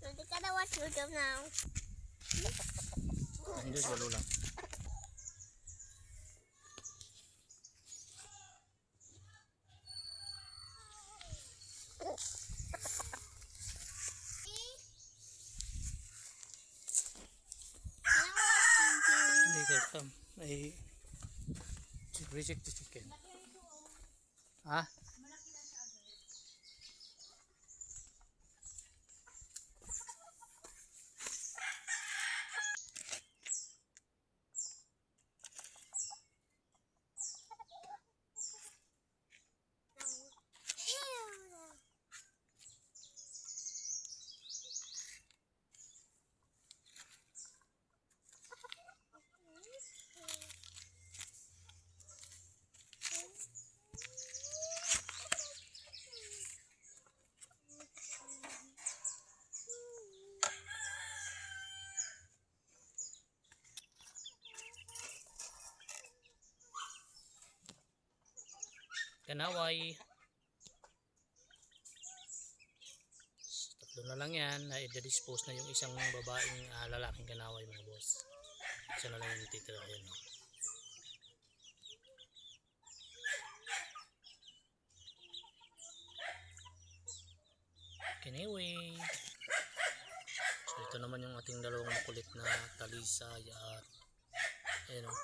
So they gotta watch YouTube now. Hindi, walo lang. Hindi, ito. Ay, reject the chicken. Ha? Kanaway. Tatlo na lang yan. Na-dispose na yung isang babaeng lalaking kanaway mga boss. Isa na lang yung titira yan. Kanaway. So ito naman yung ating dalawang makulit na talisay at ayun o.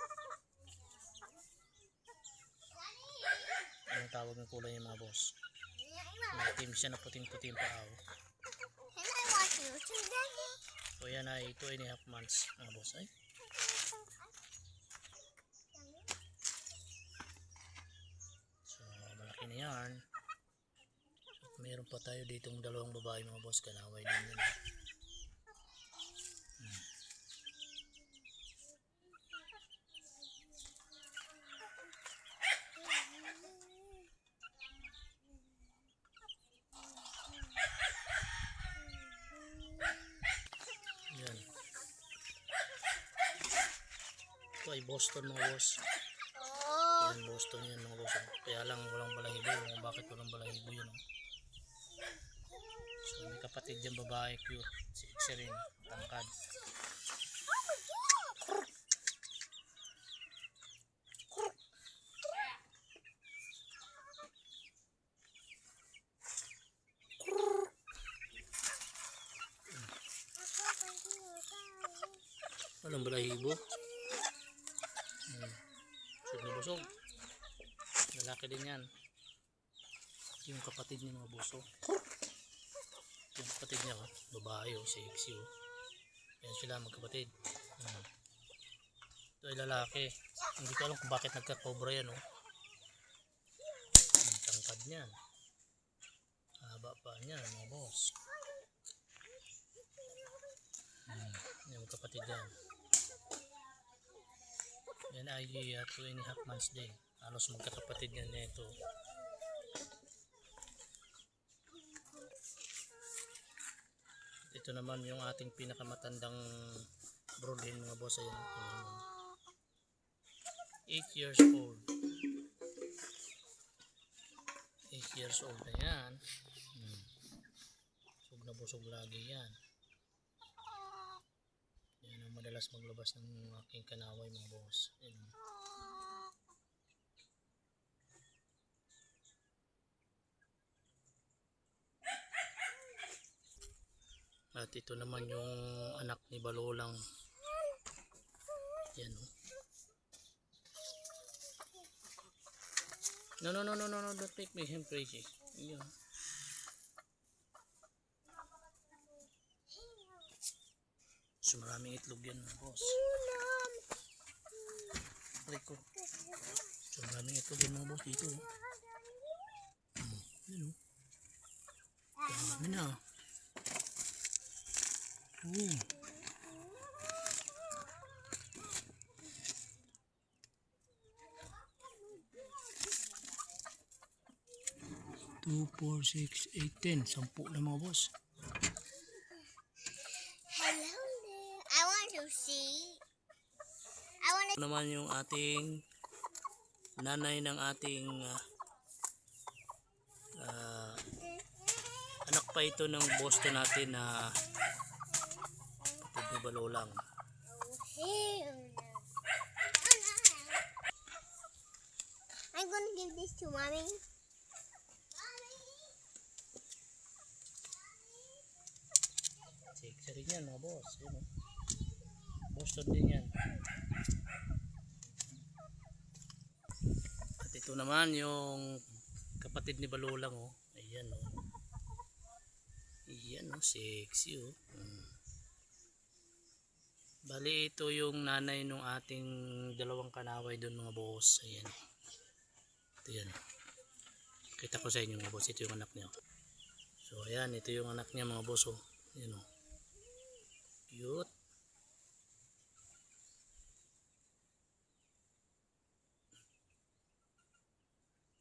Anong tawag ng kulay yung mga boss? May itim siya na puting-puting paaw. Can I watch YouTube, Daddy? So yan ay 2.5 months mga boss. Ay. So malaki na yan. So, mayroon pa tayo ditong dalawang babae mga boss. Kanaway din yan. Yan. Ito ay Boston mga boss. Oh. Yan Boston yan mga boss. Kaya lang walang balahibo. Bakit walang balahibo yun? So may kapatid dyan babae cute. Si Xerin. Tangkad. Walang balahibo. Busog na busog. Lalaki din yan. Yung kapatid niya mga buso. Yung kapatid niya babae o sexy o. Yan sila magkapatid. Ito ay lalaki. Hindi ko alam kung bakit nagka-cobra yan o. Tangkad niyan. Haba pa niyan mga boss. Yung kapatid yan. Yan ay 2.5 months din. Halos magkakapatid yan nito. Ito naman yung ating pinakamatandang broodhen mga boss. Ayan. 8 years old. 8 years old na yan. Busog na busog lagi yan. Yan ang madalas maglabas ng aking kanaway mga boss. Ayan. At ito naman yung anak ni Balolang. Yan o. No, don't make me him crazy. Yan. So maraming itlog yan mga boss. Rico. So maraming itlog yan mga boss dito. Yan o. Dami na. Oh. 2, 4, 6, 8, 10. 10 na mga boss. Hello there. I want to see. Ito naman yung ating nanay ng ating Anak pa ito ng bosto natin na kapatid ni Balolang. I'm gonna give this to mommy. Sexy rin yan mga boss. Yun, oh. Boston din yan. At ito naman yung kapatid ni Balolang. Oh. Ayan oh. Ayan oh. Sexy oh. Bali ito yung nanay nung ating dalawang kanaway doon mga boss. Ayan. Ito yan. Kita ko sa inyo mga boss. Ito yung anak niya. So ayan. Ito yung anak niya mga boss. Oh. Ayan oh. Cute.